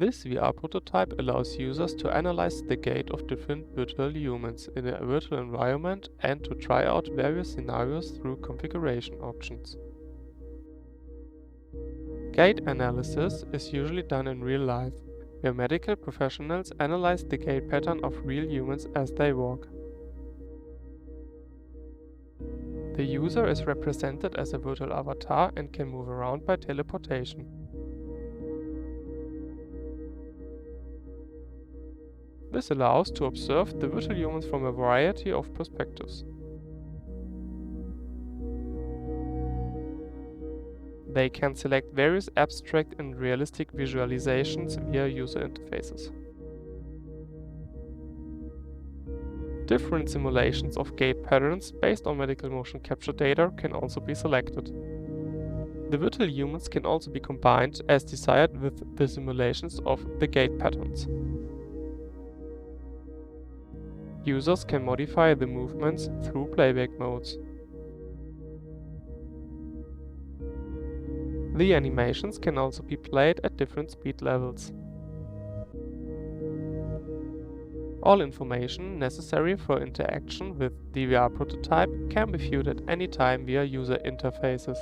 This VR prototype allows users to analyze the gait of different virtual humans in a virtual environment and to try out various scenarios through configuration options. Gait analysis is usually done in real life, where medical professionals analyze the gait pattern of real humans as they walk. The user is represented as a virtual avatar and can move around by teleportation. This allows to observe the virtual humans from a variety of perspectives. They can select various abstract and realistic visualizations via user interfaces. Different simulations of gait patterns based on medical motion capture data can also be selected. The virtual humans can also be combined as desired with the simulations of the gait patterns. Users can modify the movements through playback modes. The animations can also be played at different speed levels. All information necessary for interaction with the VR prototype can be viewed at any time via user interfaces.